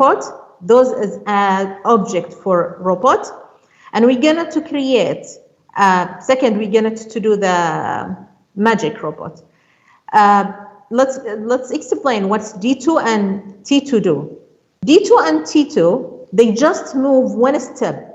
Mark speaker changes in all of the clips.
Speaker 1: report. Those is an object for robot. And we're going to create, second, we're going to do the magic robot. Let's explain what's D2 and T2 do. D2 and T2, they just move one step.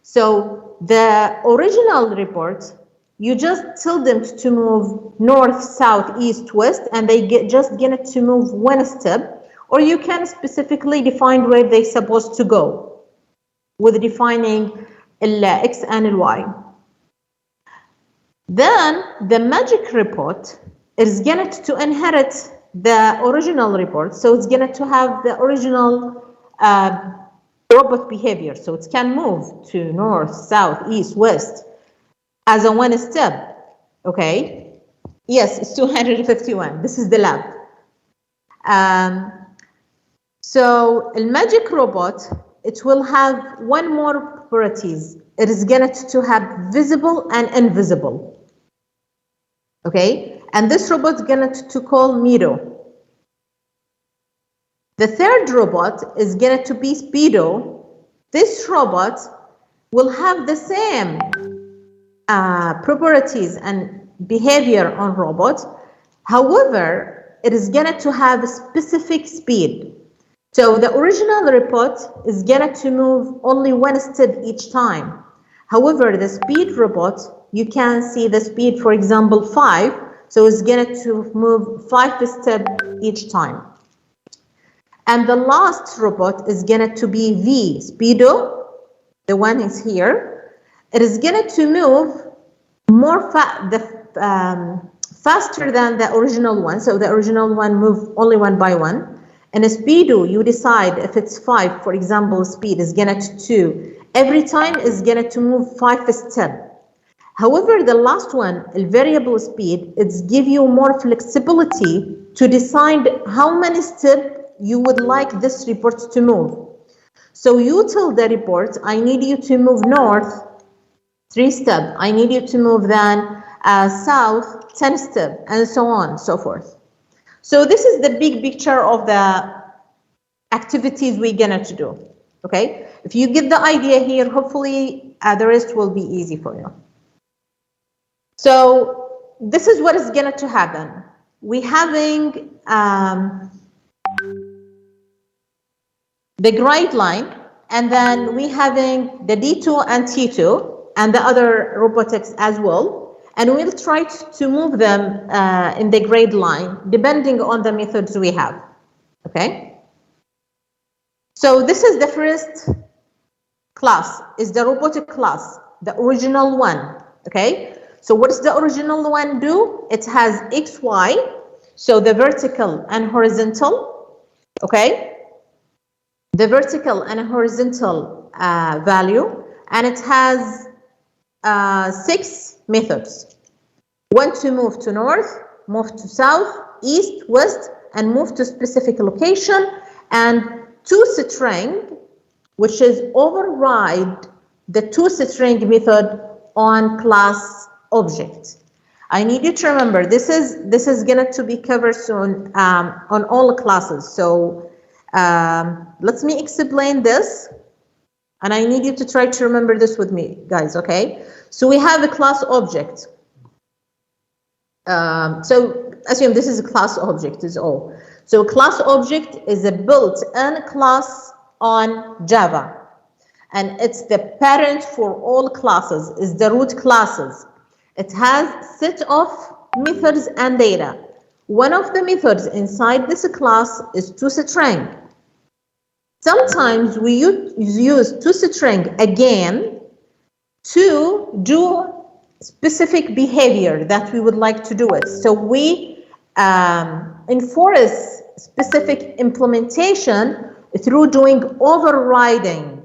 Speaker 1: So the original report, you just tell them to move north, south, east, west, and they just get to move one step, or you can specifically define where they're supposed to go with defining X and Y. Then the magic report is going to inherit the original report, so it's going to have the original robot behavior, so it can move to north, south, east, west as a one step. Okay, yes, it's 251. This is the lab. So the magic robot, it will have one more properties. It is going to have visible and invisible. Okay, and this robot is going to call Miro. The third robot is going to be Speedo. This robot will have the same properties and behavior on robot. However, it is going to have a specific speed. So the original report is going to move only one step each time. However, the speed robot, you can see the speed, for example, 5. So it's going to move 5 steps each time. And the last robot is going to be V, Speedo. The one is here. It is going to move more faster than the original one. So the original one moved only one by one. And a Speedo, you decide if it's 5, for example, speed is going to 2. Every time is going to move 5 steps. However, the last one, a variable speed, it's give you more flexibility to decide how many steps you would like this report to move. So you tell the report, I need you to move north 3 steps. I need you to move then south 10 steps, and so on and so forth. So this is the big picture of the activities we're going to do. Okay, if you get the idea here, hopefully the rest will be easy for you. So this is what is going to happen. We're having the grade line, and then we having the D2 and T2 and the other robotics as well, and we'll try to move them in the grade line depending on the methods we have. Okay, so this is the first class, is the robotic class, the original one. Okay, so what does the original one do? It has X, Y, so the vertical and horizontal. Okay, the vertical and horizontal value, and it has 6 methods. One to move to north, move to south, east, west, and move to specific location, and toString, which is override the toString method on class object. I need you to remember this is going to be covered soon on all classes. So let me explain this, and I need you to try to remember this with me, guys. Okay, so we have a class object. So assume this is a class object is all. So class object is a built-in class on Java, and it's the parent for all classes, is the root classes. It has set of methods and data. One of the methods inside this class is toString. Sometimes we use toString again to do specific behavior that we would like to do it. So we enforce specific implementation through doing overriding.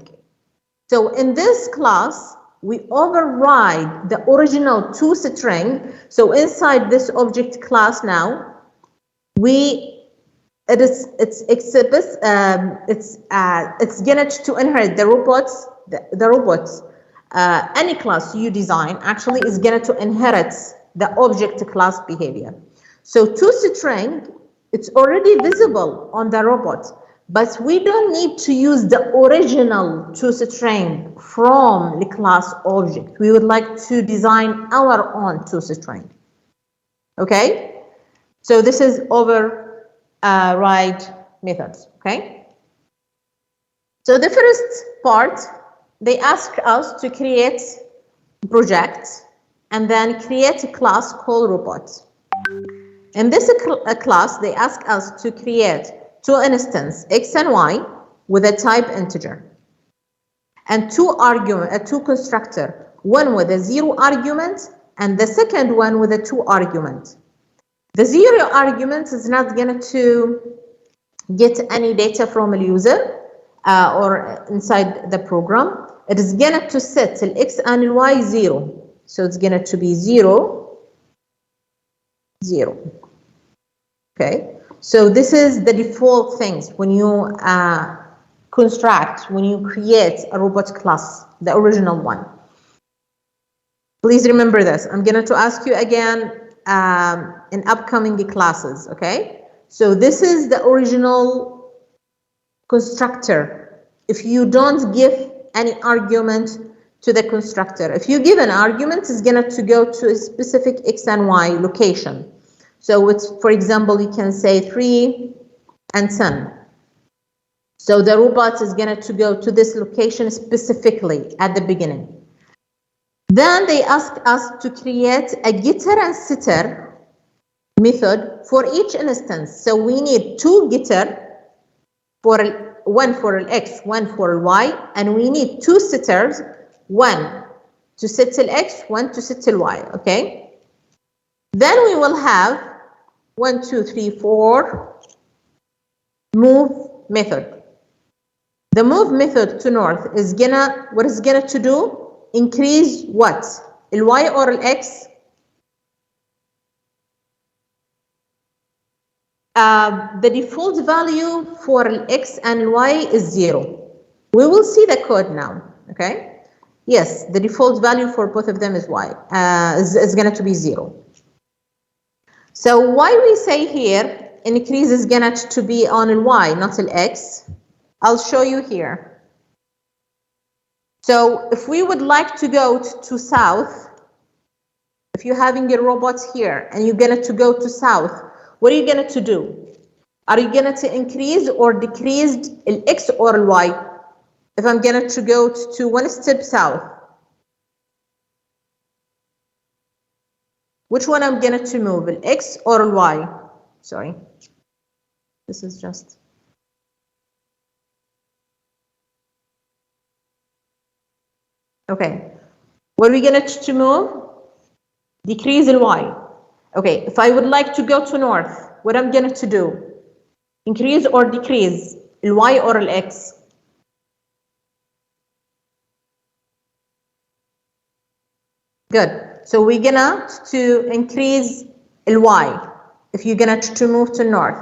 Speaker 1: So in this class, we override the original toString. So inside this object class now, it's going to inherit the robots. The robots, any class you design actually is going to inherit the object class behavior. So toString, it's already visible on the robot, but we don't need to use the original toString from the class object. We would like to design our own toString. Okay, so this is override methods. Okay, so the first part, they ask us to create a project and then create a class called robot. In this class, they ask us to create two instances, x and y, with a type integer, and two constructor, one with a 0 argument and the second one with a 2 argument. The 0 argument is not going to get any data from a user or inside the program. It is going to set the x and y 0. So it's going to be 0, 0. Okay, so this is the default things when you construct, when you create a robot class, the original one. Please remember this. I'm going to ask you again in upcoming classes. Okay, so this is the original constructor. If you don't give any argument to the constructor, if you give an argument, it's going to go to a specific x and y location. So it's, for example, you can say 3 and 10. So the robot is going to go to this location specifically at the beginning. Then they ask us to create a getter and setter method for each instance. So we need two getter, one for x, one for y, and we need two setters, one to set x, one to set y. Okay. Then we will have 1, 2, 3, 4 move method. The move method to north is what is gonna to do? Increase what? El y or el x? The default value for x and y is 0. We will see the code now. Okay. Yes, the default value for both of them is y. Is going to be 0. So why we say here increase is going to be on a y, not an x. I'll show you here. So if we would like to go to south, if you're having your robots here and you're going to go to south, what are you going to do? Are you going to increase or decrease an x or a y? If I'm going to go to one step south, which one I'm going to move, an x or a y? Sorry, this is just. Okay, what are we going to move? Decrease the y. Okay, if I would like to go to north, what I'm going to do? Increase or decrease the y or the x? Good. So we're gonna to increase the y if you're gonna to move to north.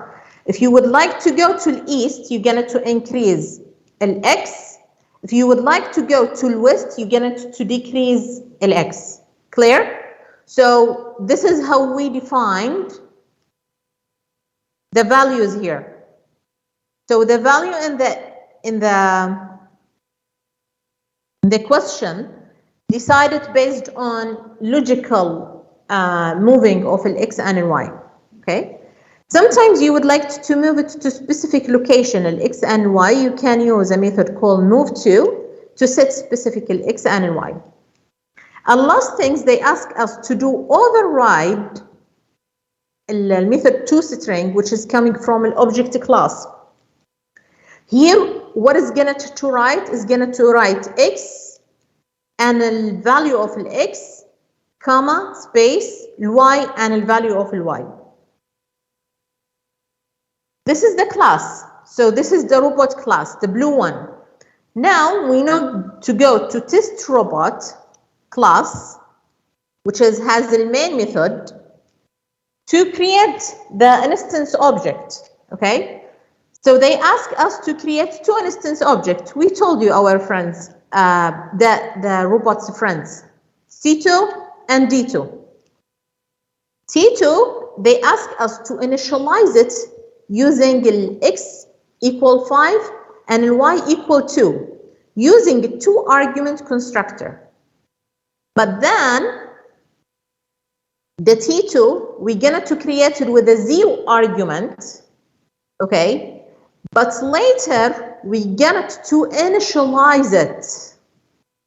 Speaker 1: If you would like to go to the east, you're gonna to increase the x. If you would like to go to the west, you're gonna to decrease the x. Clear? So this is how we defined the values here. So the value in the question decided based on logical moving of an x and an y. Okay. Sometimes you would like to move it to a specific location, an x and y. You can use a method called move to set specific x and y. And last things they ask us to do override the method toString, which is coming from an object class. Here, what is going to write is going to write x and the value of the x, comma, space, y, and the value of the y. This is the class. So this is the robot class, the blue one. Now we know to go to test robot class, which has the main method, to create the instance object. Okay. So they ask us to create two instance objects. We told you, our friends, the robot's friends, C2 and D2. C2, they ask us to initialize it using the X equal 5 and y equal 2 using a 2-argument constructor. But then the T2, we're going to create it with a 0 argument, okay? But later, we get to initialize it.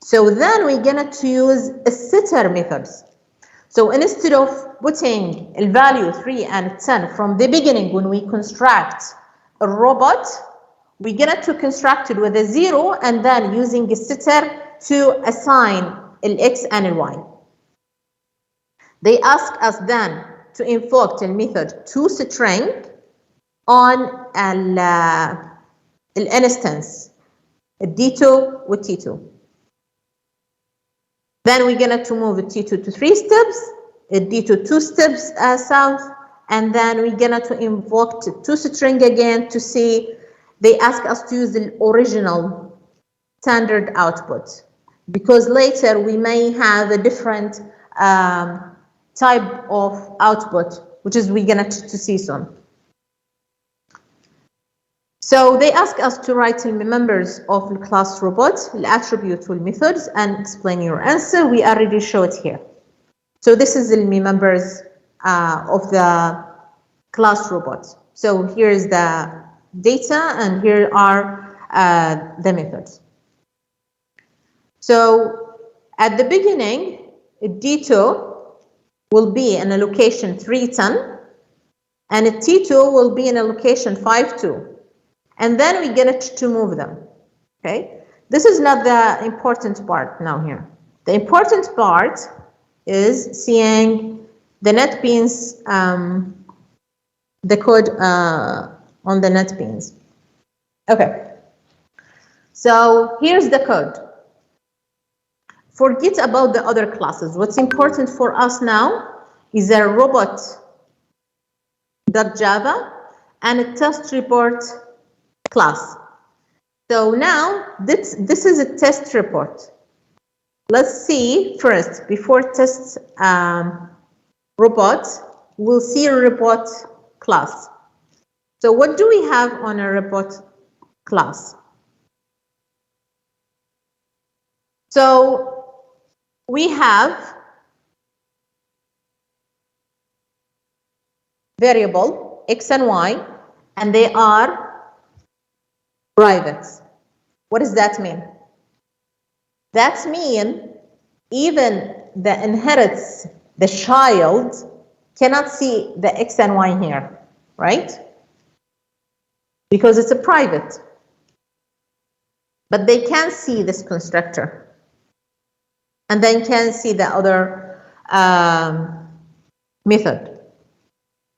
Speaker 1: So then we're going to use a setter methods. So instead of putting a value 3 and 10 from the beginning when we construct a robot, we get to construct it with a 0 and then using a setter to assign an x and a y. They ask us then to invoke the method toString on an instance, a D2 with T2. Then we're going to move T2 to 3 steps, a D2 2 steps south, and then we're going to invoke toString again to see. They ask us to use the original standard output because later we may have a different type of output, which is we're going to see soon. So they ask us to write the members of the class robot, the attributes and methods, and explain your answer. We already show it here. So this is the members of the class robot. So here is the data, and here are the methods. So at the beginning, D2 will be in a location 310, and a T2 will be in a location 52. And then we get it to move them, okay? This is not the important part now here. The important part is seeing the NetBeans, the code on the NetBeans. Okay, so here's the code. Forget about the other classes. What's important for us now is a robot.java and a test report class. So now this is a test report. Let's see first, before test robot, we'll see a robot class. So what do we have on a robot class? So we have variable x and y, and they are private. What does that mean? That means even the inherits, the child cannot see the x and y here, right? Because it's a private. But they can see this constructor. And then can see the other method.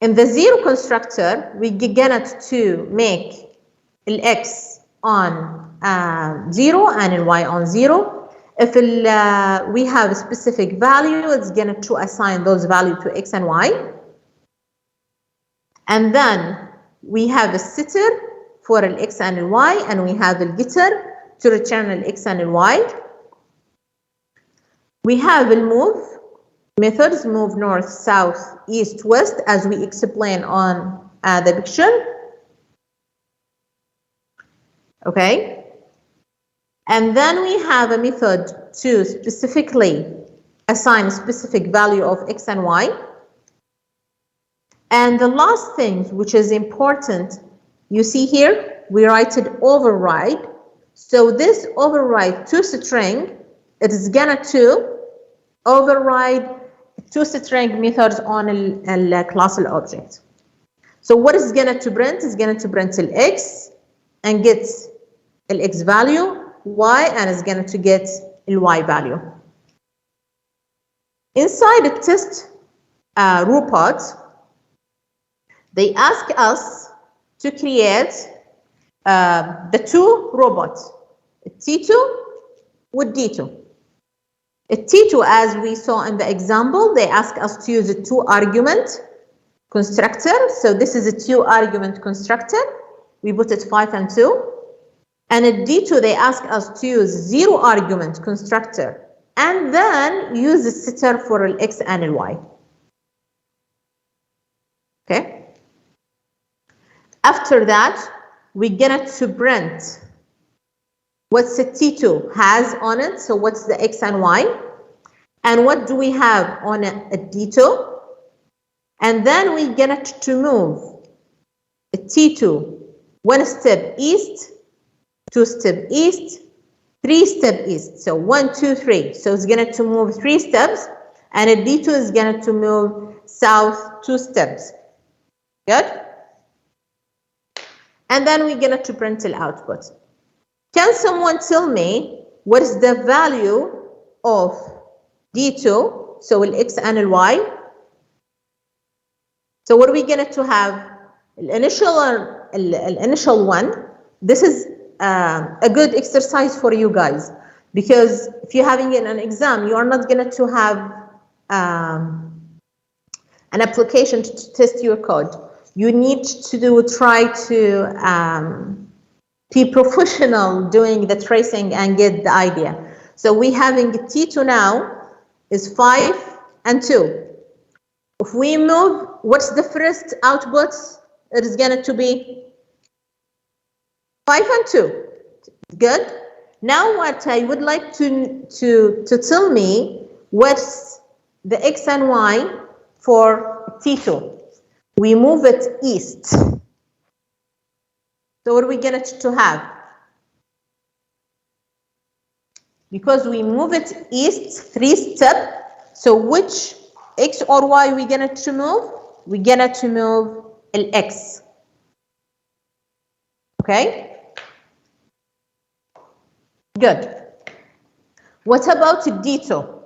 Speaker 1: In the 0 constructor, we get to make x on 0 and y on 0. If we have a specific value, it's going to assign those values to x and y. And then we have a setter for an x and an y, and we have a getter to return an x and an y. We have a move methods, move north, south, east, west, as we explain on the picture. Okay, and then we have a method to specifically assign a specific value of x and y. And the last thing, which is important, you see here, we write it override. So this override toString, it is gonna to override toString methods on a class object. So what is gonna to print? It's gonna to print x and get x value, y, and is going to get y value. Inside the test robot, they ask us to create the 2 robots, T2 with D2. A T2, as we saw in the example, they ask us to use a 2-argument constructor. So this is a 2-argument constructor. We put it 5 and 2. And at D2, they ask us to use 0-argument constructor and then use the setter for an x and an y. Okay. After that, we're gonna to print what's the T2 has on it, so what's the X and Y, and what do we have on a D2, and then we're gonna to move a T2 one step east, two step east, three step east, so 1, 2, 3, so it's gonna to move 3 steps, and a D2 is gonna to move south 2 steps. Good? And then we're gonna to print the output. Can someone tell me what is the value of D2, so the X and the Y? So what are we going to have? The initial one, this is a good exercise for you guys, because if you're having an exam, you are not going to have an application to test your code. You need to try to be professional doing the tracing and get the idea. So we having T2 now is 5 and 2. If we move, what's the first output? It is going to be 5 and 2. Good. Now what I would like to tell me what's the X and Y for T2. We move it east. So what are we going to have? Because we move it east 3 steps, so which X or Y we going to move? We're going to move X. Okay? Good. What about D2?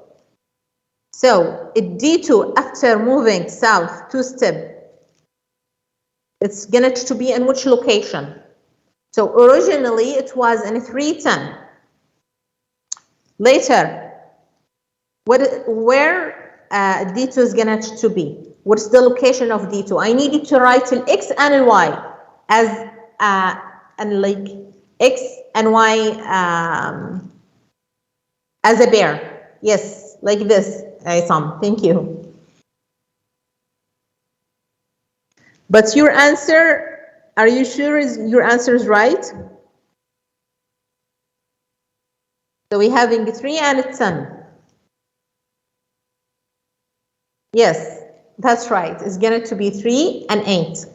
Speaker 1: So D2, after moving south 2 steps, it's going to be in which location? So originally it was in 310. Later, where D2 is going to be? What's the location of D2? I needed to write an X and a Y as and like X and Y as a pair. Yes, like this, Aysam. Thank you. But your answer, are you sure your answer is right? So we're having 3 and 10. Yes, that's right. It's going to be 3 and 8.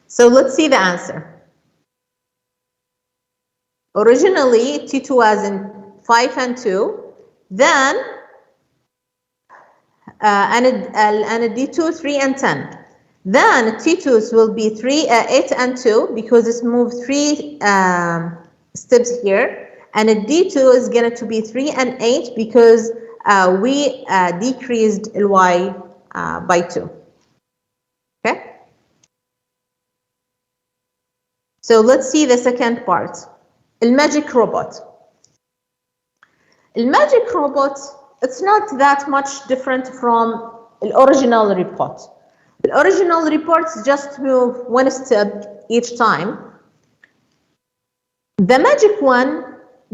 Speaker 1: So let's see the answer. Originally, T2 was in 5 and 2. Then, and a D2, 3 and 10. Then T2s will be 8 and 2 because it's moved 3 steps here. And a D2 is going to be 3 and 8 because we decreased Y by 2. Okay? So let's see the second part. The magic robot. The magic robot, it's not that much different from the original report. The original reports just move 1 step each time. The magic one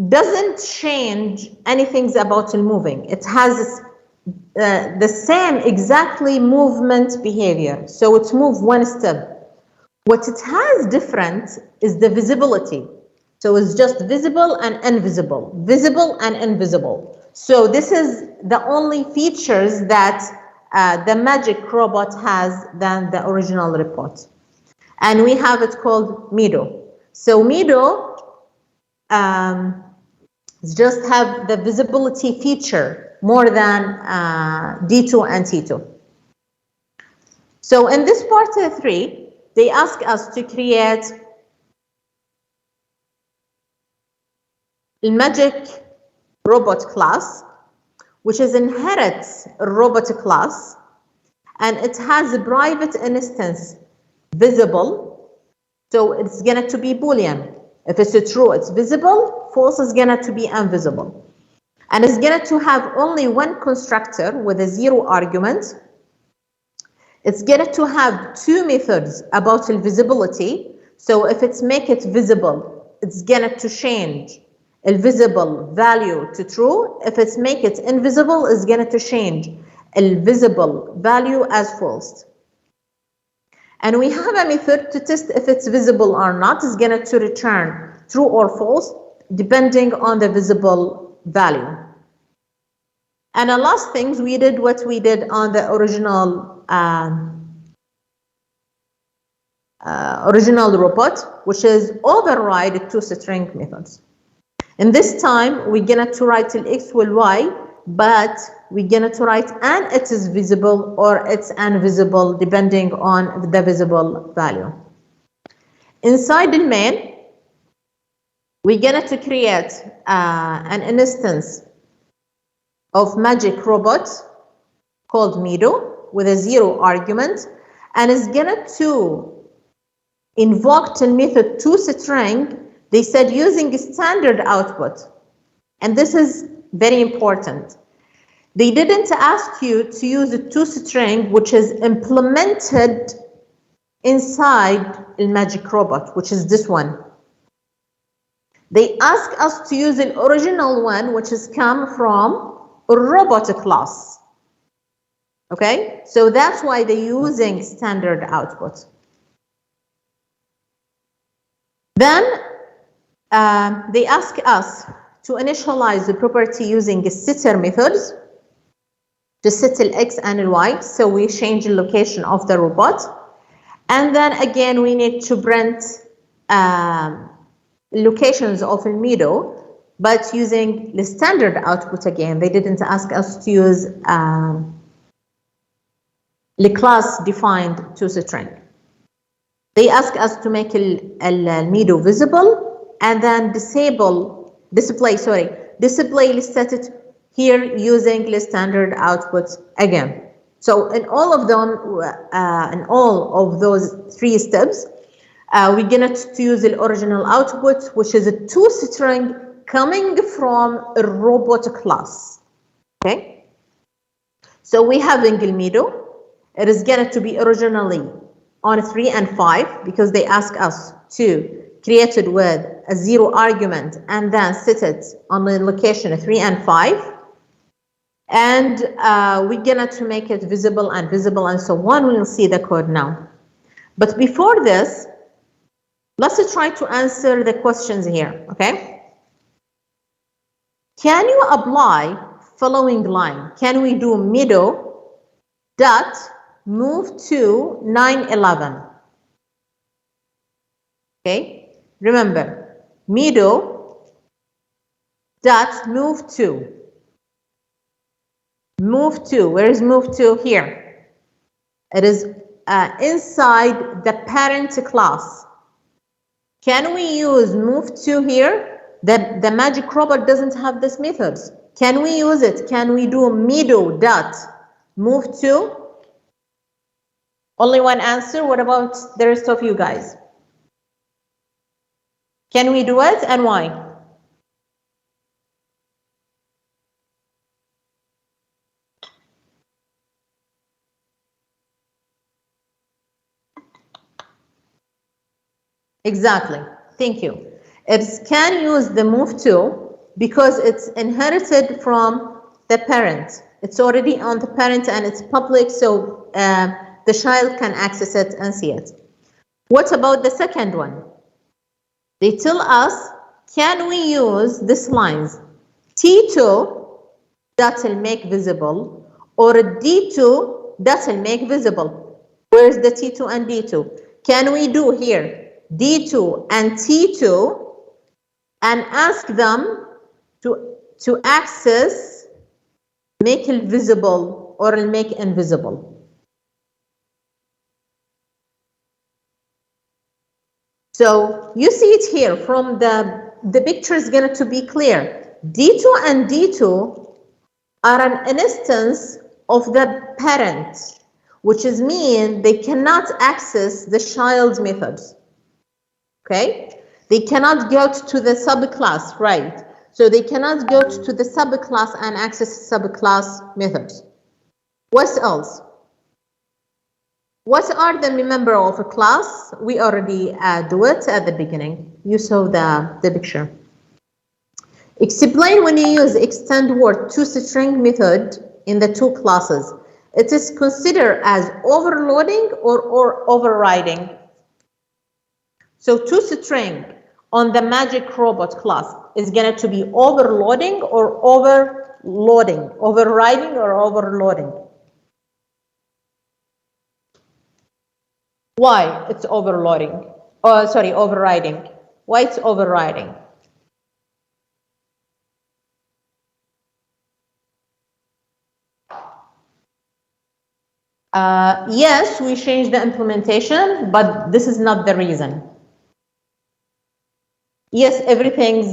Speaker 1: doesn't change anything about the moving. It has the same exactly movement behavior. So it moves 1 step. What it has different is the visibility. So it's just visible and invisible, visible and invisible. So this is the only features that the magic robot has than the original report. And we have it called Mido. So Mido just have the visibility feature more than D2 and T2. So in this part 3, they ask us to create a magic robot class, which is inherits a robot class, and it has a private instance visible, so it's going to be Boolean. If it's true, it's visible. False is going to be invisible. And it's going to have only one constructor with a 0 argument. It's going to have 2 methods about the visibility. So if it's make it visible, it's going to change a visible value to true. If it's make it invisible, it's going to change a visible value as false. And we have a method to test if it's visible or not. It's going to return true or false depending on the visible value. And the last things we did what we did on the original robot, which is override toString methods. And this time we're gonna to write till x will y, but we're gonna to write and it is visible or it's invisible depending on the visible value. Inside the main, we're gonna to create an instance of magic robot called Mido with a 0 argument, and it's gonna to invoke the method toString. They said using standard output, and this is very important. They didn't ask you to use a toString which is implemented inside the magic robot, which is this one. They ask us to use the original one, which has come from a robot class. Okay, so that's why they're using standard output. Then they ask us to initialize the property using the setter methods to set the x and the y. So we change the location of the robot. And then again, we need to print locations of the Mido, but using the standard output again. They didn't ask us to use the class defined toString. They ask us to make Mido visible and then display listed here using the standard output again. So in all of them, in all of those 3 steps, we're going to use the original output, which is a toString coming from a robot class. Okay. So we have Mido. It is going to be originally on 3 and 5 because they ask us to create it with a 0 argument and then set it on the location 3 and 5. And we're going to make it visible and so on. We'll see the code now. But before this, let's try to answer the questions here, okay? Can you apply following line? Can we do Mido dot move to 911? Okay, remember, Mido dot move to. Move to, where is move to? Here. It is inside the parent class. Can we use move to here? The magic robot doesn't have this methods. Can we use it? Can we do Mido dot move to? Only one answer. What about the rest of you guys? Can we do it and why? Exactly. Thank you. It can use the move to because it's inherited from the parent. It's already on the parent and it's public, so the child can access it and see it. What about the second one? They tell us, can we use these lines? T2 that will make visible or D2 that will make visible. Where's the T2 and D2? Can we do here D2 and T2 and ask them to access, make it visible or make invisible? So you see it here from the picture is going to be clear. D2 and D2 are an instance of the parent, which is mean they cannot access the child's methods. Okay, they cannot go to the subclass, right? So they cannot go to the subclass and access subclass methods. What else? What are the member of a class? We already do it at the beginning. You saw the picture. Explain when you use extend word toString method in the 2 classes. it is considered as overloading or overriding. So toString on the magic robot class is going to be overloading or overloading, overriding or overloading. Why it's overloading? Oh, sorry, overriding. Why it's overriding? Yes, we changed the implementation, but this is not the reason. Yes, everything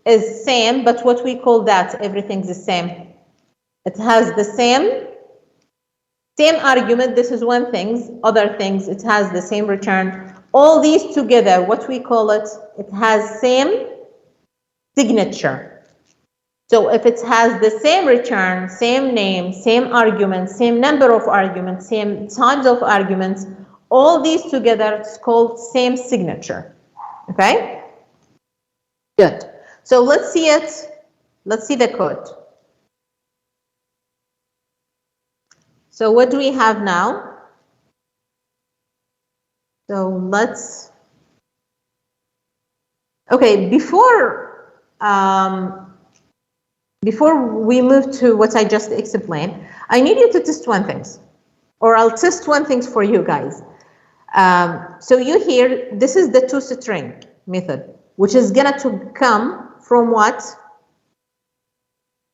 Speaker 1: is same, but what we call that, everything's the same. It has the same argument. This is one thing. Other things, it has the same return. All these together, what we call it, it has same signature. So if it has the same return, same name, same argument, same number of arguments, same times of arguments, all these together, it's called same signature. Okay? Good. So let's see it. Let's see the code. So what do we have now? So let's, okay, before we move to what I just explained, I need you to test one thing, or I'll test one thing for you guys. So you hear, this is the toString method, which is gonna to come from what?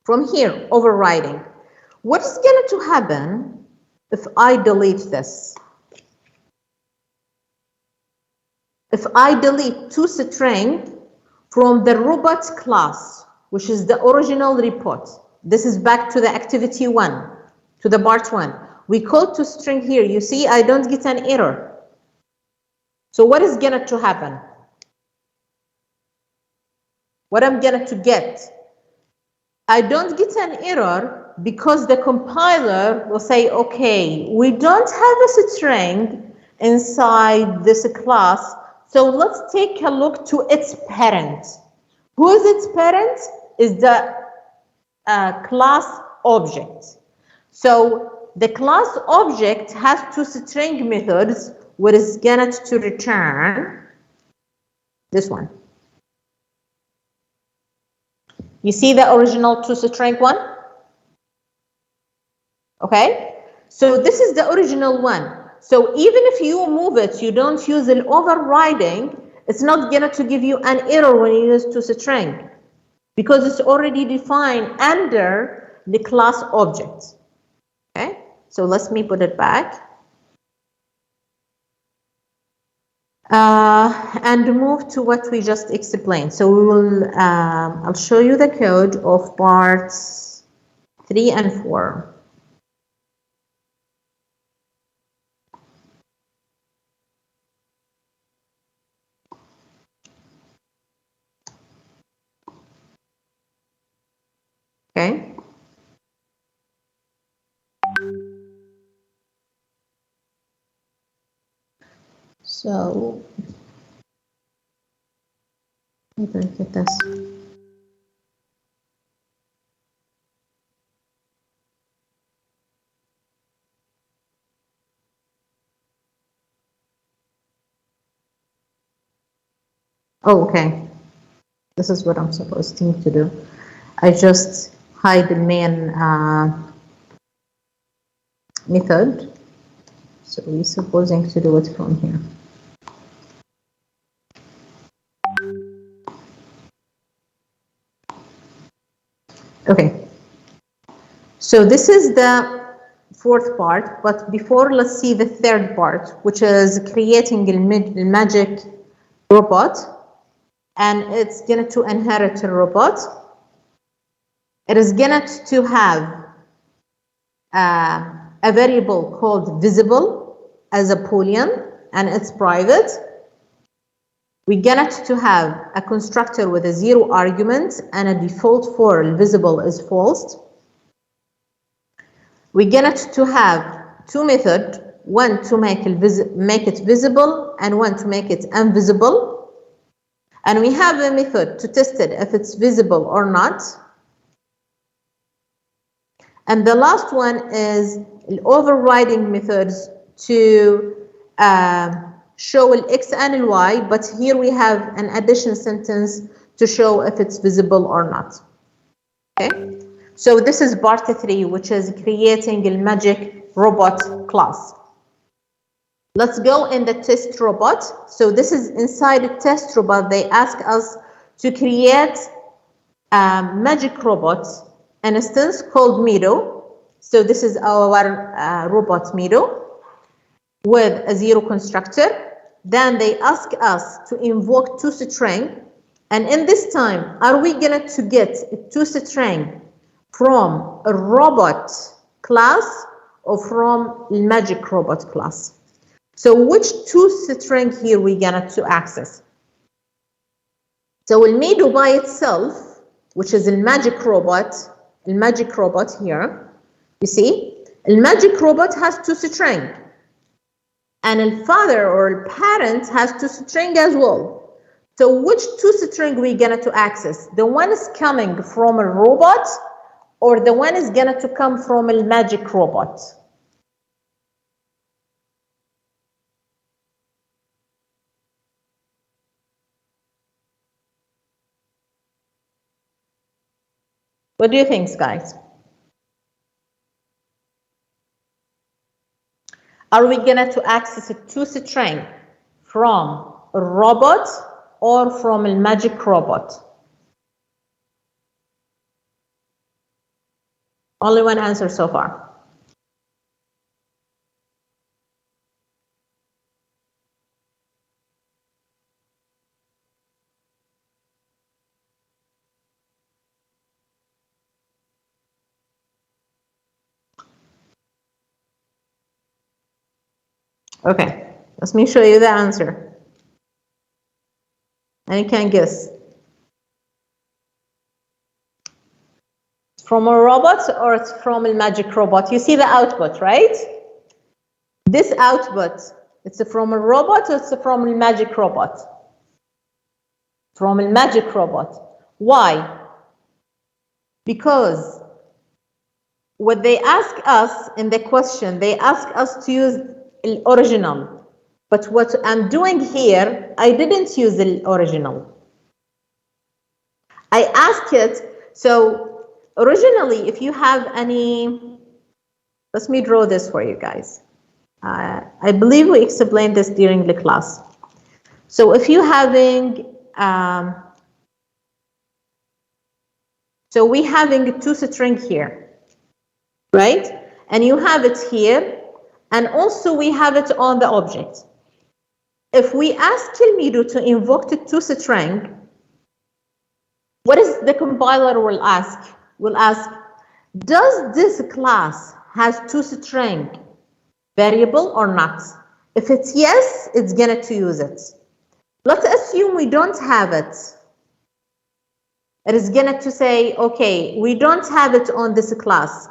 Speaker 1: From here, overriding. What is going to happen if I delete this? If I delete toString from the robot class, which is the original report, this is back to the activity 1, to the part 1. We call toString here. You see, I don't get an error. So what is going to happen? What I'm going to get? I don't get an error because the compiler will say, okay, we don't have a string inside this class, so let's take a look to its parent. Who is its parent? Is the class object. So the class object has toString methods, what is going to return this one. You see the original toString one? Okay, so this is the original one. So even if you move it, you don't use an overriding, it's not going to give you an error when you use toString because it's already defined under the class object. Okay, so let me put it back. And move to what we just explained. So we will, I'll show you the code of parts 3 and 4. Okay. So, I don't get this. Oh, okay. This is what I'm supposed to do. I just hide the main method. So we're supposing to do it from here. Okay. So this is the fourth part, but before, let's see the third part, which is creating a magic robot, and it's going to inherit a robot. It is going to have a variable called visible as a boolean, and it's private. We get to have a constructor with a 0 argument and a default for visible is false. We get to have two methods, one to make it visible and one to make it invisible. And we have a method to test it if it's visible or not. And the last one is overriding methods to show X and Y, but here we have an addition sentence to show if it's visible or not. Okay, so this is part 3, which is creating a magic robot class. Let's go in the test robot. So this is inside the test robot. They ask us to create a magic robot instance called Mido. So this is our robot Mido with a 0 constructor. Then they ask us to invoke toString. And in this time, are we going to get a toString from a robot class or from a magic robot class? So which toString here we going to access? So el Mido by itself, which is a magic robot here, you see, the magic robot has toString, and the father or parent has toString as well. So which toString we going to access? The one is coming from a robot, or the one is going to come from a magic robot? What do you think, guys? Are we going to access a toString from a robot or from a magic robot? Only one answer so far. Okay, let me show you the answer. And you can guess. It's from a robot or it's from a magic robot? You see the output, right? This output, it's from a robot or it's from a magic robot? From a magic robot. Why? Because what they ask us in the question, they ask us to use the original. But what I'm doing here, I didn't use the original. I asked it, so originally, if you have any, let me draw this for you guys. I believe we explained this during the class. So if you're having, so we having a toString here, right? And you have it here, and also we have it on the object. If we ask Mido to invoke the toString, what is the compiler will ask? Will ask, does this class has toString variable or not? If it's yes, it's going to use it. Let's assume we don't have it. It is going to say, okay, we don't have it on this class.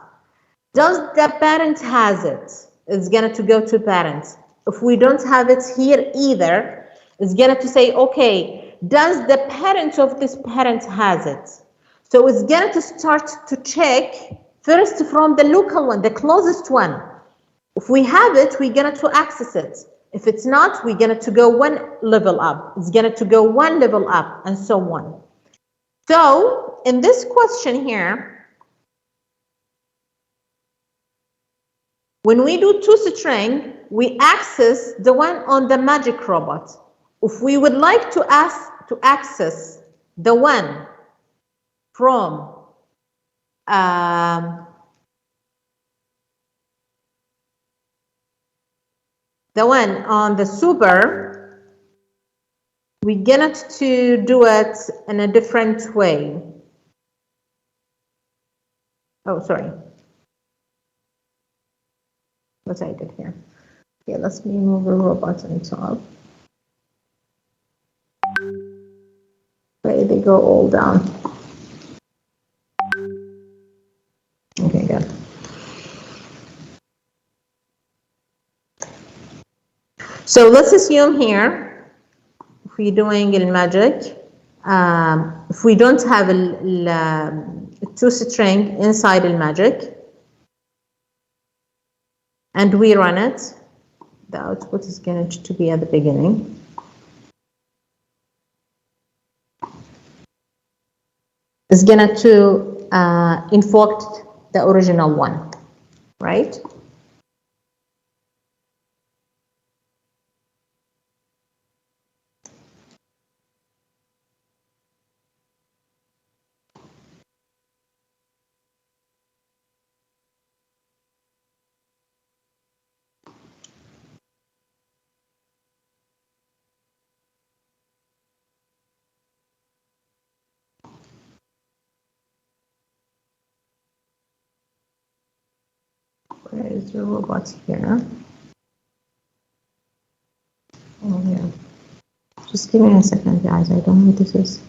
Speaker 1: Does the parent has it? It's going to go to parent. If we don't have it here either, it's going to say, okay, does the parent of this parent has it? So it's going to start to check first from the local one, the closest one. If we have it, we're going to access it. If it's not, we're going to go one level up. It's going to go one level up, and so on. So in this question here, when we do toString, we access the one on the magic robot. If we would like to access the one from the one on the super, we get to do it in a different way. Oh, sorry. What I did here. Okay, let's move the robot on top. Okay, they go all down. Okay, good. So let's assume here, if we're doing a magic, if we don't have a toString inside the magic, and we run it, the output is going to be at the beginning. It's going to invoke the original one, right? Where is the robot here? Oh, yeah. Just give me a second, guys. I don't know what this is.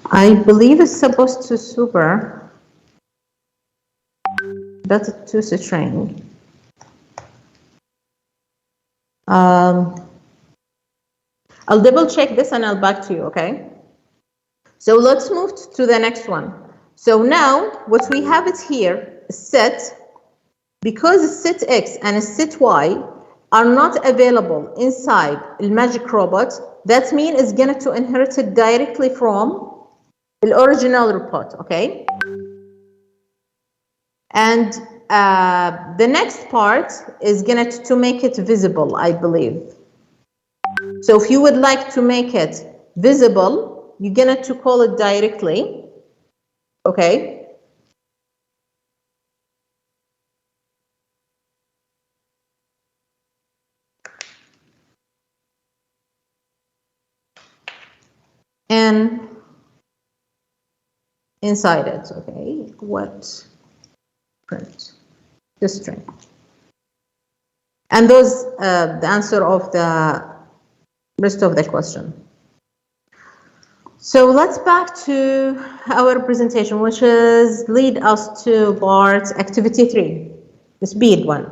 Speaker 1: I believe it's supposed to super. That's a toString. I'll double check this and I'll back to you, okay? So let's move to the next one. So now what we have is here, set, because set X and set Y are not available inside the magic robot, that means it's going to inherit it directly from the original report, okay? And the next part is going to make it visible, I believe. So if you would like to make it visible, you're going to call it directly, okay? And inside it, okay, what print the string. And those the answer of the rest of the question. So let's back to our presentation, which is lead us to part activity 3, the speed one.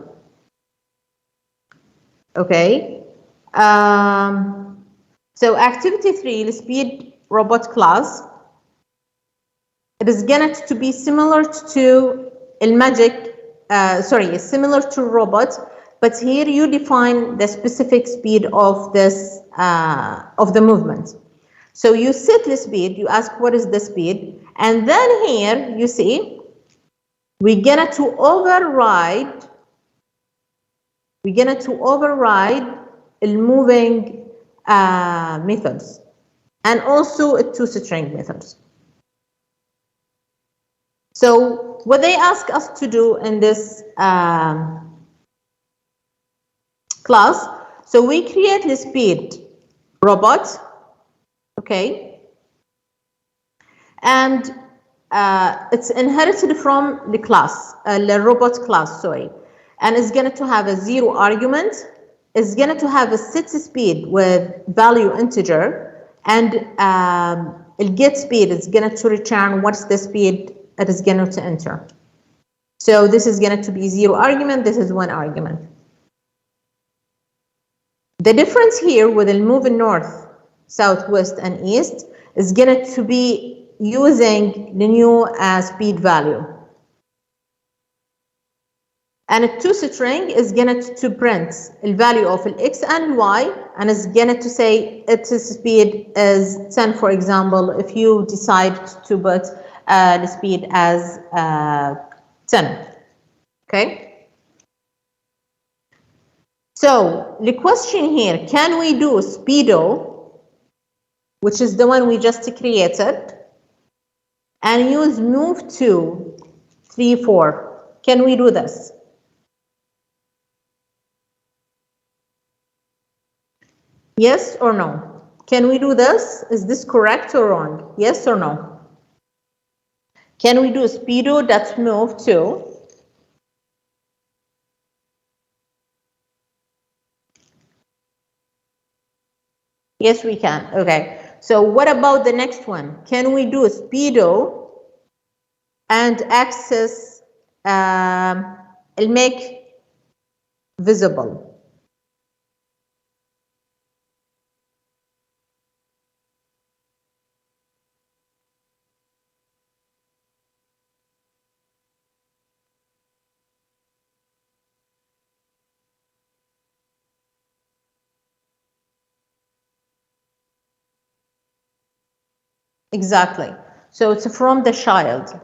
Speaker 1: Okay. So activity 3, the speed robot class. It is going to be similar to similar to robot, but here you define the specific speed of this of the movement. So you set the speed, you ask what is the speed, and then here you see we're gonna to override moving methods and also toString methods. So what they ask us to do in this class, so we create the speed robot, okay, and it's inherited from the class, the robot class, sorry, and it's going to have a 0 argument, it's going to have a set speed with value integer, and it get speed is going to return what's the speed it is going to enter. So this is going to be 0 argument, this is 1 argument. The difference here with the moving north, south, west, and east is going to be using the new speed value. And a toString is going to print the value of x and y, and is going to say its speed is 10, for example, if you decide to put the speed as 10. Okay? So the question here, can we do speedo, which is the one we just created, and use move to 3, 4? Can we do this? Yes or no? Can we do this? Is this correct or wrong? Yes or no? Can we do speedo that's move to? Yes, we can. Okay. So what about the next one? Can we do speedo and access make visible? Exactly. So it's from the child.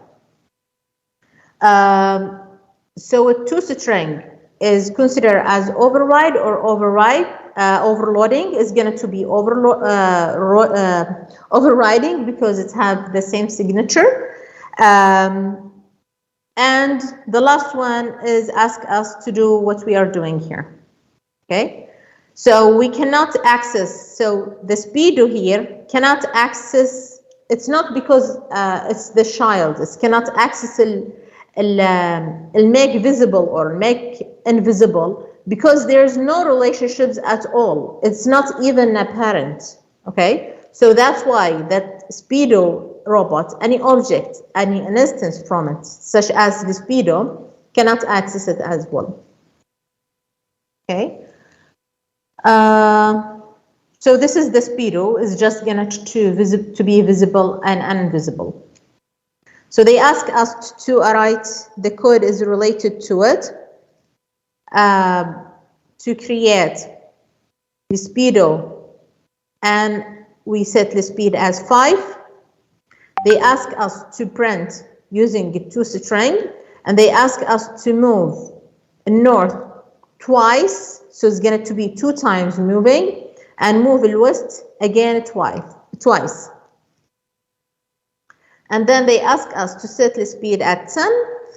Speaker 1: So a toString is considered as override or override. Overloading is going to be overriding because it have the same signature. And the last one is ask us to do what we are doing here. Okay, so we cannot access, so the speedo here cannot access, it's not because it's the child, it cannot access make visible or make invisible because there's no relationships at all. It's not even apparent. Okay, so that's why that speedo robot, any object, any instance from it, such as the speedo, cannot access it as well. Okay. So this is the speedo, is just going to be visible and invisible. So they ask us to write the code is related to it to create the speedo, and we set the speed as 5. They ask us to print using the toString, and they ask us to move north twice, so it's going to be 2 times moving, and move west again twice. And then they ask us to set the speed at 10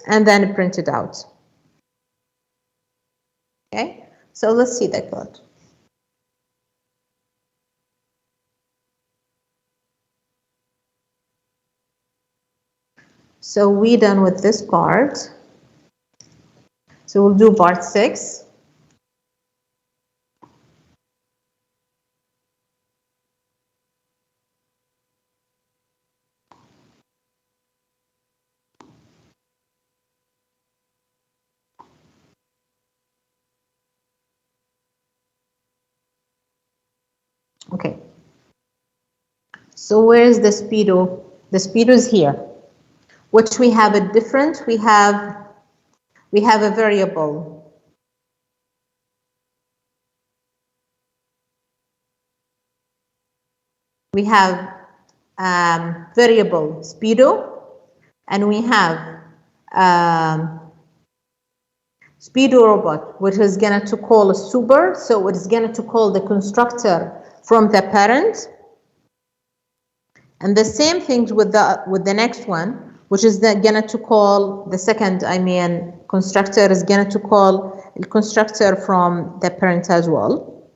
Speaker 1: and then print it out. Okay, so let's see the code. So we're done with this part. So we'll do part 6. Okay. So where is the speedo? The speedo is here, which we have a different, we have a variable. We have variable speedo, and we have speedo robot, which is going to call a super, so it is going to call the constructor from the parent. And the same things with the next one, which is going to call the second, constructor is going to call the constructor from the parent as well.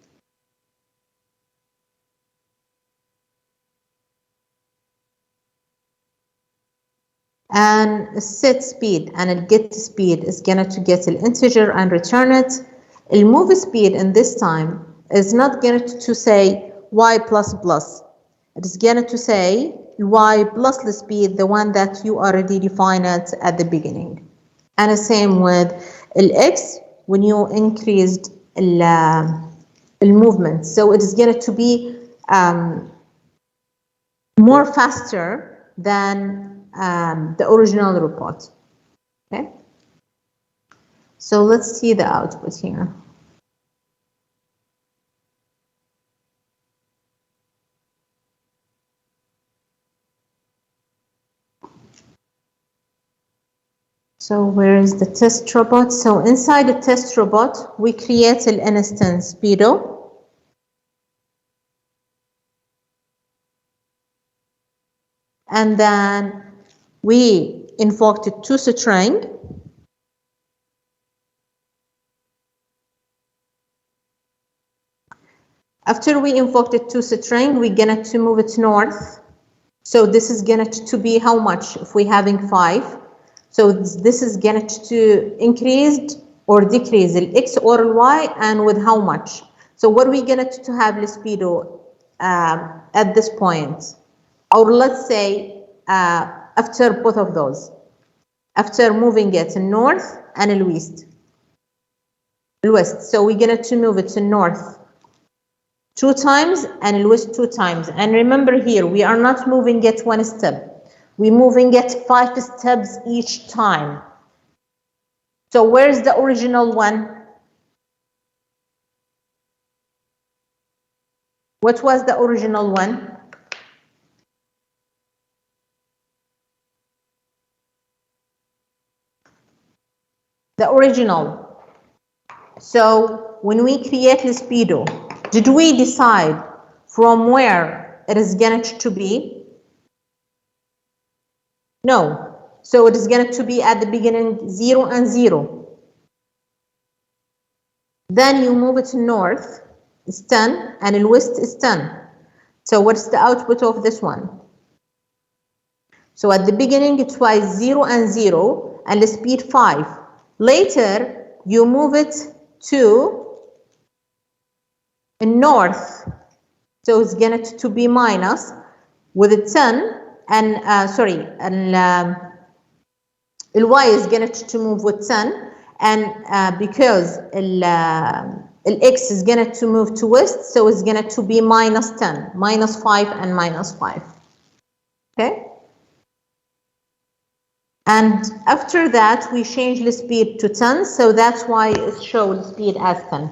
Speaker 1: And set speed and a get speed is going to get an integer and return it. The move speed in this time is not going to say y plus plus. It is going to say y plus the speed, the one that you already defined at the beginning. And the same with x when you increased the movement. So it is going to be more faster than the original report. Okay, so let's see the output here. So where is the test robot? So inside the test robot, we create an instance speedo. And then we invoked it toString. After we invoked it toString, we're going to move it north. So this is going to be how much if we're having 5? So this is going to increase or decrease the x or the y, and with how much. So what are we going to have the speedo at this point? Or let's say after both of those, after moving it north and west. So we're going to move it to north 2 times and west 2 times. And remember here, we are not moving it 1 step. We're moving it 5 steps each time. So where's the original one? What was the original one? the original. So when we create the speedo, did we decide from where it is going to be? No. So it is going to be at the beginning 0 and 0. Then you move it north, it's 10, and in west is 10. So what's the output of this one? So at the beginning it was 0 and 0 and the speed 5. Later you move it to north. So it's going to be minus with a 10 and y is going to move with 10, and because x is going to move to west, so it's going to be minus 10, minus 5 and minus 5. Okay? And after that we change the speed to 10, so that's why it shows speed as 10.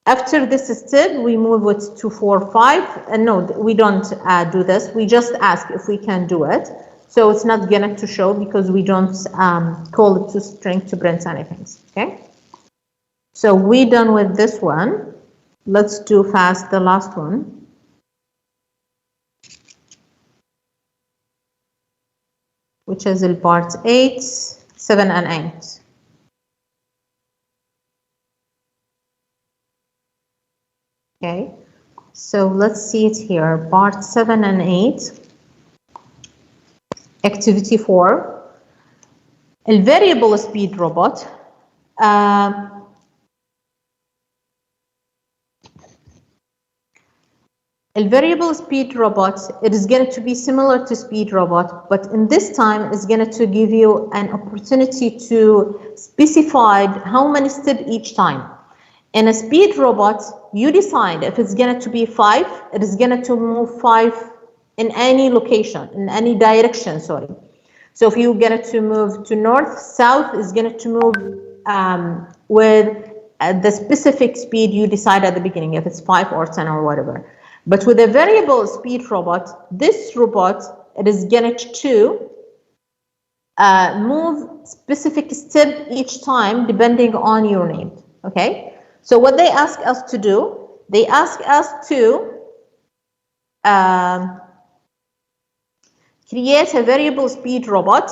Speaker 1: After this step, we move it to 4, 5. No, we don't do this. We just ask if we can do it. So it's not going to show because we don't call it to string to print anything. Okay. So we're done with this one. Let's do fast the last one. Which is in part 8, 7 and 8. Okay, so let's see it here, part 7 and 8, activity 4, a variable speed robot. A variable speed robot, it is going to be similar to speed robot, but in this time it's going to give you an opportunity to specify how many steps each time. In a speed robot, you decide if it's going to be 5, it is going to move 5 in any location, in any direction, sorry. So if you're going to move to north, south is going to move with the specific speed you decide at the beginning, if it's 5 or 10 or whatever. But with a variable speed robot, this robot, it is going to move specific step each time depending on your need, okay? So what they ask us to do, they ask us to create a variable speed robot,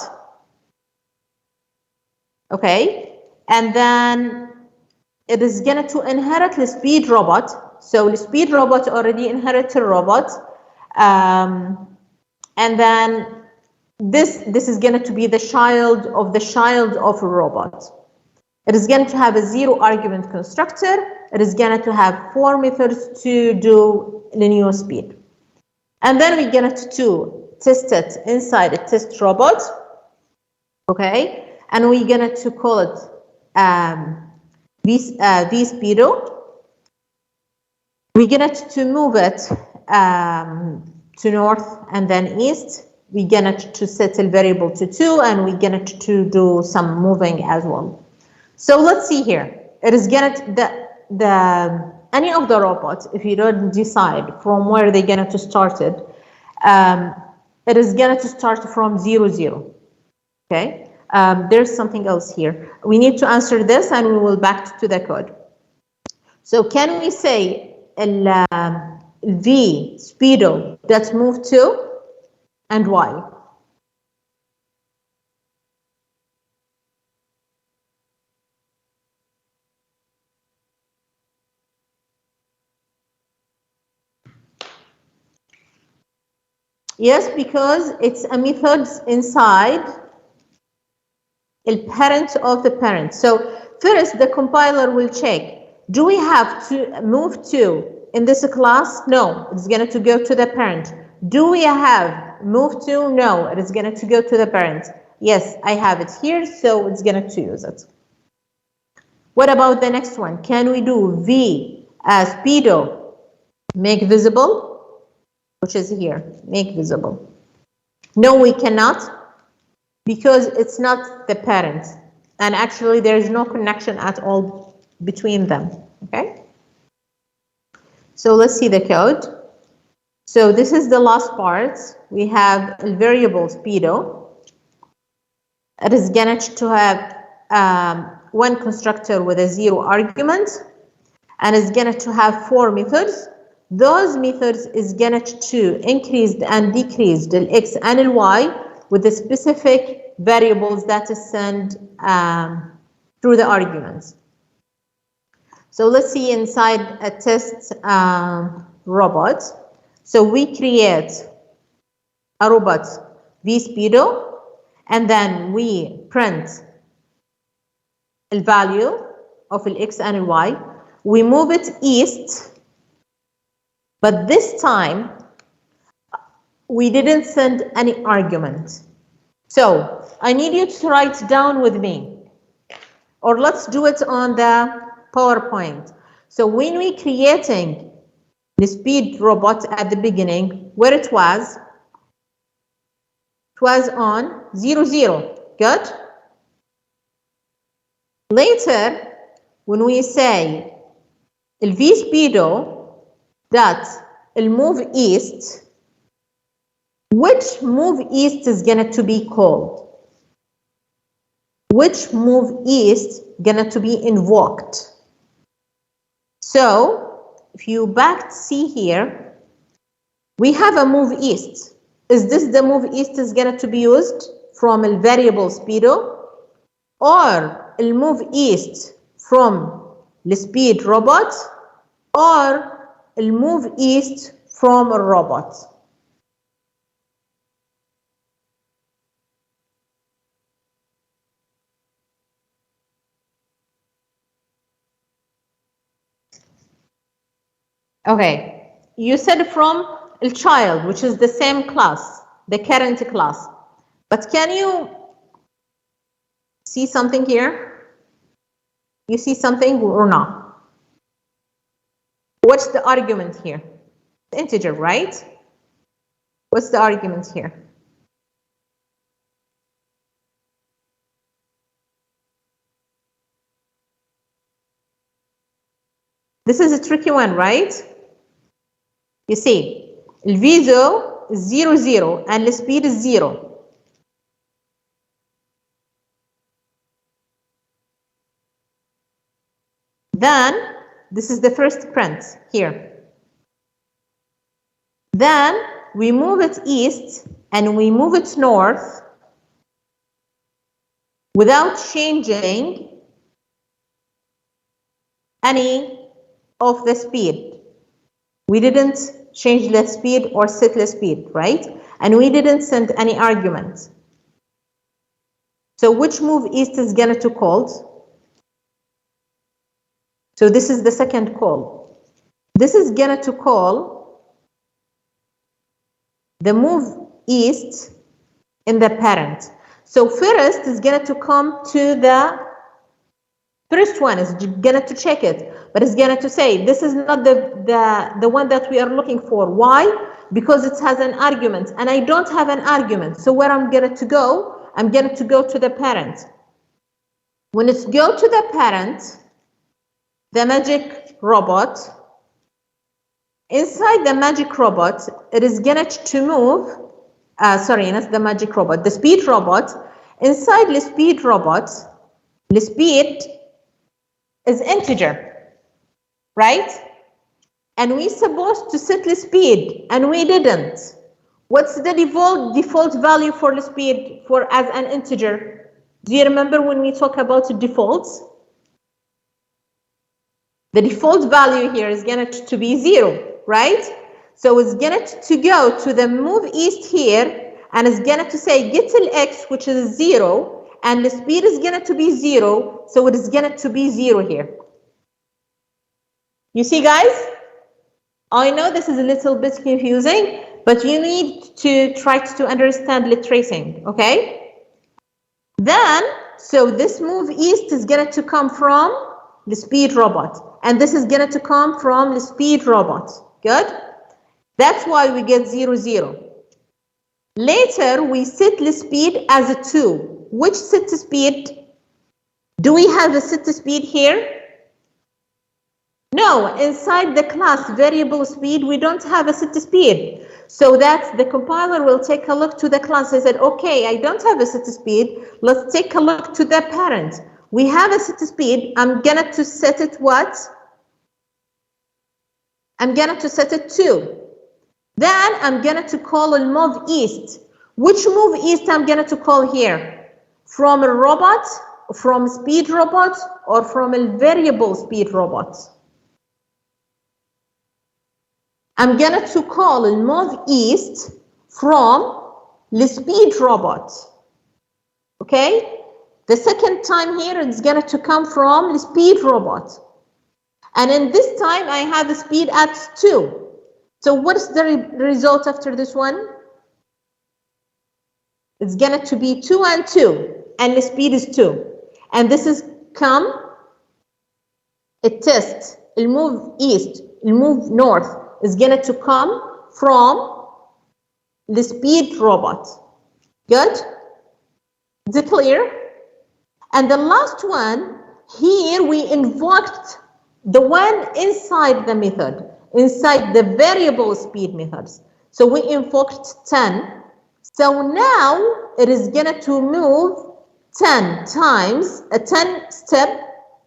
Speaker 1: okay, and then it is going to inherit the speed robot. So the speed robot already inherits a robot, and then this is going to be the child of a robot. It is going to have a 0 argument constructor. It is going to have 4 methods to do linear speed. And then we're going to test it inside a test robot. Okay. And we're going to call it vSpeedo. We're going to move it to north and then east. We're going to set a variable to 2, and we're going to do some moving as well. So let's see here. It is going to any of the robots, if you don't decide from where they're going to start it, it is going to start from 0, 0. Okay. There's something else here. We need to answer this, and we will back to the code. So can we say v speedo that move to, and why? Yes, because it's a method inside a parent of the parent. So first the compiler will check, do we have to move to in this class? No, it's going to go to the parent. Do we have move to? No, it is going to go to the parent. Yes, I have it here, so it's going to use it. What about the next one? Can we do v speedo make visible? Which is here, make visible. No, we cannot, because it's not the parent. And actually there is no connection at all between them, okay? So let's see the code. So this is the last part. We have a variable speedo. It is going to have one constructor with a 0 argument, and is going to have 4 methods. Those methods is going to increase and decrease the x and the y with the specific variables that is sent through the arguments. So let's see inside a test robot. So we create a robot vSpeedo, and then we print the value of the x and the y. We move it east, but this time we didn't send any argument. So I need you to write down with me, or let's do it on the PowerPoint. So when we creating the speed robot at the beginning, where it was on 0, 0. Good. Later, when we say el vSpeedo that el move east, which move east is going to be called? Which move east going to be invoked? So, if you back see here, we have a move east. Is this the move east is going to be used from a variable speedo, or el move east from the speed robot, or el move east from a robot? Okay, you said from a child, which is the same class, the current class. But can you see something here? You see something or not? What's the argument here? The integer, right? What's the argument here? This is a tricky one, right? You see, el viso is 0, 0, and the speed is 0. Then, this is the first print here. Then, we move it east and we move it north without changing any of the speed. We didn't change the speed or set the speed, right? And we didn't send any argument. So which move east is going to called? So this is the second call. This is going to call the move east in the parent. So first is going to come to the first one, is going to check it, but it's going to say this is not the one that we are looking for. Why? Because it has an argument and I don't have an argument. So where I'm going to go? I'm going to go to the parent. When it's go to the parent, the magic robot, inside the magic robot, it is going to move, sorry, not the magic robot, the speed robot. Inside the speed robot, the speed is integer, right? And we supposed to set the speed and we didn't. What's the default value for the speed for as an integer? Do you remember when we talk about the defaults? The default value here is going to be 0, right? So it's going to go to the move east here and it's going to say get till x, which is 0. And the speed is going to be 0, so it is going to be 0 here. You see, guys? I know this is a little bit confusing, but you need to try to understand the tracing, okay? Then, so this move east is going to come from the speed robot, and this is going to come from the speed robot. Good? That's why we get 0, 0. Later, we set the speed as a 2. Which set speed? Do we have a set speed here? No, inside the class variable speed, we don't have a set speed. So that the compiler will take a look to the class and said, okay, I don't have a set speed. Let's take a look to the parent. we have a set speed. I'm gonna to set it what? I'm gonna to set it 2. Then I'm gonna to call a move east. Which move east I'm gonna to call here? From a robot, from speed robot, or from a variable speed robot? I'm gonna to call a move east from the speed robot. Okay? The second time here it's gonna to come from the speed robot. And in this time I have the speed at 2. So what's the result after this one? It's gonna to be 2 and 2, and the speed is 2. And this is come a test. It'll move east, it'll move north. Is gonna to come from the speed robot. Good? Is it clear? And the last one, here we invoked the one inside the method, inside the variable speed methods. So we invoked 10. So now it is gonna to move 10 times, a 10 step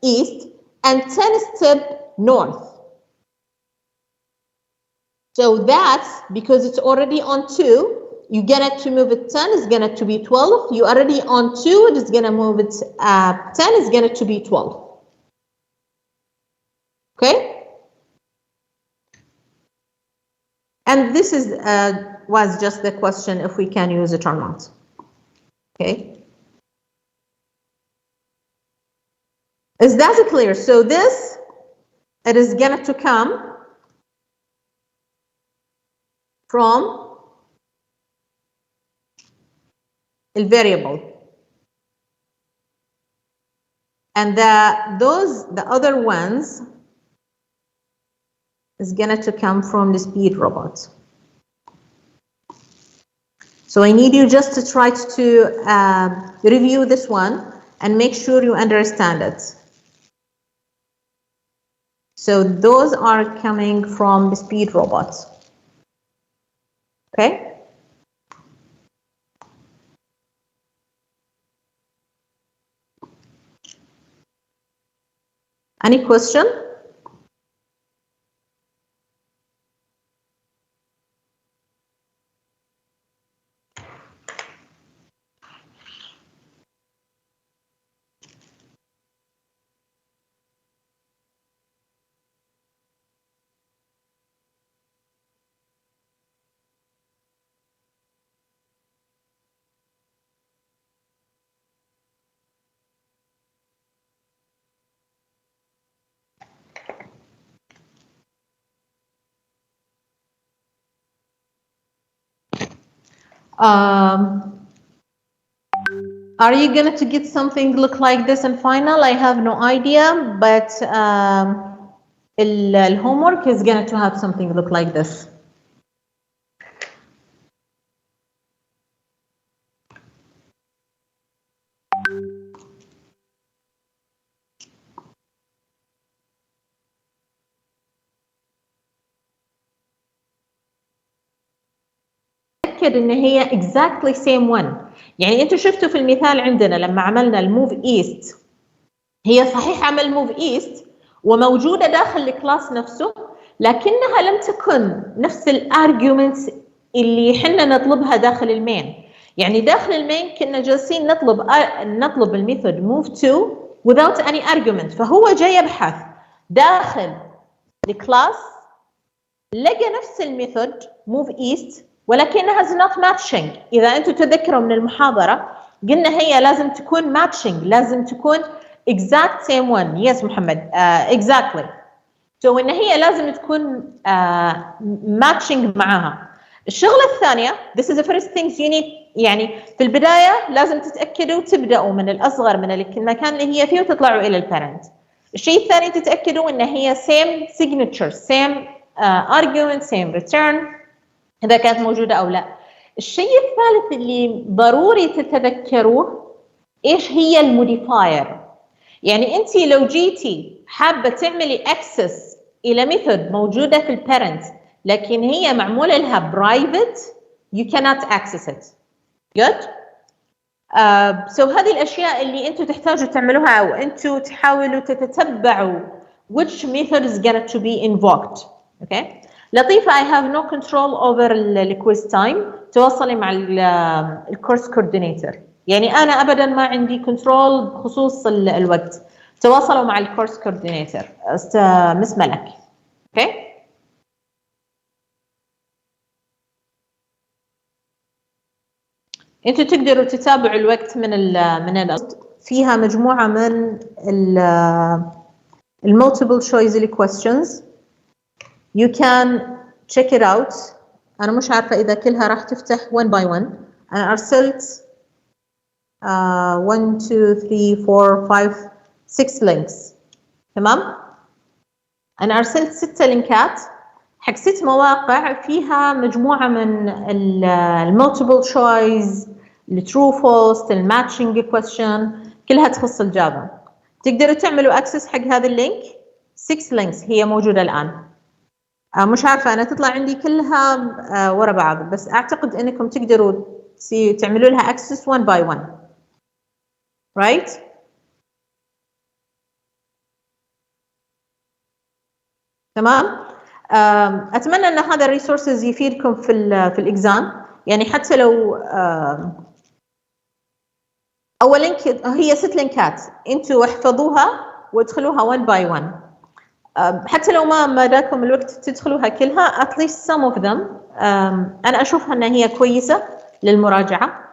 Speaker 1: east and 10 step north. So that's because it's already on 2. You get it to move it 10, it's gonna to be 12. You already on 2, it is gonna move it 10, it's gonna to be 12. Okay? And this is was just the question if we can use it or not. Okay? Is that clear? So this, it is gonna to come from a variable, and the other ones is gonna to come from the speed robot. So I need you just to try to review this one and make sure you understand it. So those are coming from the speed robots. Okay? Any question? Are you going to get something look like this in final? I have no idea, but the homework is going to have something look like this. ان هي exactly same one. يعني انتوا شفتوا في المثال عندنا لما عملنا الموف ايست، هي صحيح عمل موف ايست وموجوده داخل الكلاس نفسه، لكنها لم تكن نفس الارجيومنتس اللي احنا نطلبها داخل المين. يعني داخل المين كنا جالسين نطلب الميثود move to without any argument، فهو جاي يبحث داخل الكلاس لقى نفس الميثود move east ولكنها is not matching. إذا أنتم تذكروا من المحاضرة قلنا هي لازم تكون matching، لازم تكون exact same one. Yes محمد exactly. So إن هي لازم تكون matching معاها. الشغلة الثانية this is the first things you need. يعني في البداية لازم تتأكدوا تبدأوا من الأصغر من المكان اللي هي فيه وتطلعوا إلى البارنت. الشيء الثاني تتأكدوا إن هي same signature same argument same return إذا كانت موجودة أو لا. الشيء الثالث اللي ضروري تتذكروه إيش هي الموديفاير. يعني أنت لو جيتي حابة تعملي access إلى ميثود موجودة في البارنت لكن هي معمولة لها private you cannot access it. Good? هذه الأشياء اللي أنتوا تحتاجوا تعملوها أو أنتوا تحاولوا تتتبعوا which method is going to be invoked. Okay. لطيفة I have no control over الquiz time. تواصلي مع الكورس coordinator. يعني أنا أبدا ما عندي كنترول بخصوص الوقت. تواصلوا مع الكورس coordinator مس ملك. Okay. انتوا تقدروا تتابعوا الوقت من فيها مجموعة من multiple choice questions. You can check it out. أنا مش عارفة إذا كلها راح تفتح one by one. أنا أرسلت 1 2 3 4 5 6 links. تمام؟ أنا أرسلت 6 لينكات حق 6 مواقع فيها مجموعة من multiple choice الترو فولس الماتشنج كويستشن كلها تخص الجافا. تقدروا تعملوا اكسس حق هذا اللينك. 6 لينكس هي موجوده الان. مش عارفه انا تطلع عندي كلها ورا بعض بس اعتقد انكم تقدروا تعملوا لها اكسس one by one. right. تمام. اتمنى ان هذا الريسورسز يفيدكم في الاكزام. يعني حتى لو اول لينك هي 6 لينكات انتوا احفظوها وادخلوها 1 by 1. حتى لو ما داكم الوقت تدخلوها كلها at least some of them. انا اشوفها ان هي كويسه للمراجعه.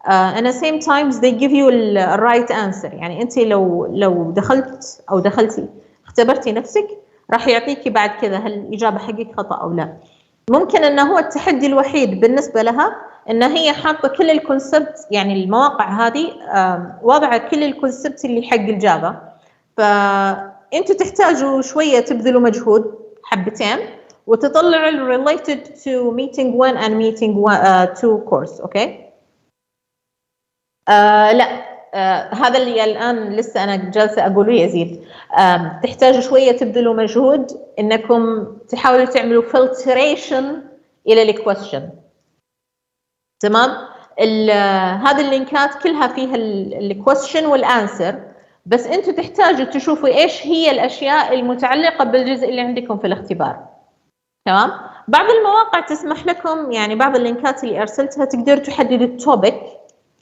Speaker 1: and at the same times they give you the right answer. يعني انت لو دخلت او دخلتي اختبرتي نفسك راح يعطيكي بعد كذا هل الاجابه حقك خطا او لا. ممكن انه هو التحدي الوحيد بالنسبه لها ان هي حاطه كل الكونسبت. يعني المواقع هذه واضعه كل الكونسبت اللي حق الجافا. فانتوا تحتاجوا شويه تبذلوا مجهود حبتين وتطلعوا related to meeting 1 and meeting 2 course. اوكي. لا هذا اللي الان لسه انا جالسه اقوله يزيد. تحتاجوا شويه تبذلوا مجهود انكم تحاولوا تعملوا filtration الى الكويستشن. تمام. هذه اللينكات كلها فيها الكويستشن والانسر بس انتوا تحتاجوا تشوفوا ايش هي الاشياء المتعلقه بالجزء اللي عندكم في الاختبار. تمام. بعض المواقع تسمح لكم يعني بعض اللينكات اللي ارسلتها تقدروا تحددوا التوبيك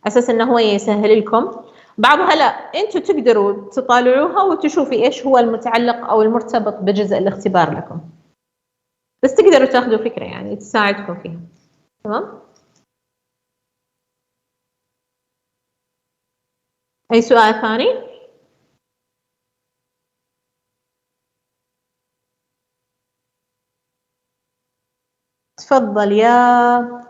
Speaker 1: اساس انه هو يسهل لكم. بعضها لا انتوا تقدروا تطالعوها وتشوفوا ايش هو المتعلق او المرتبط بجزء الاختبار لكم. بس تقدروا تاخذوا فكره يعني تساعدكم فيها. تمام. اي سؤال ثاني؟ تفضل يا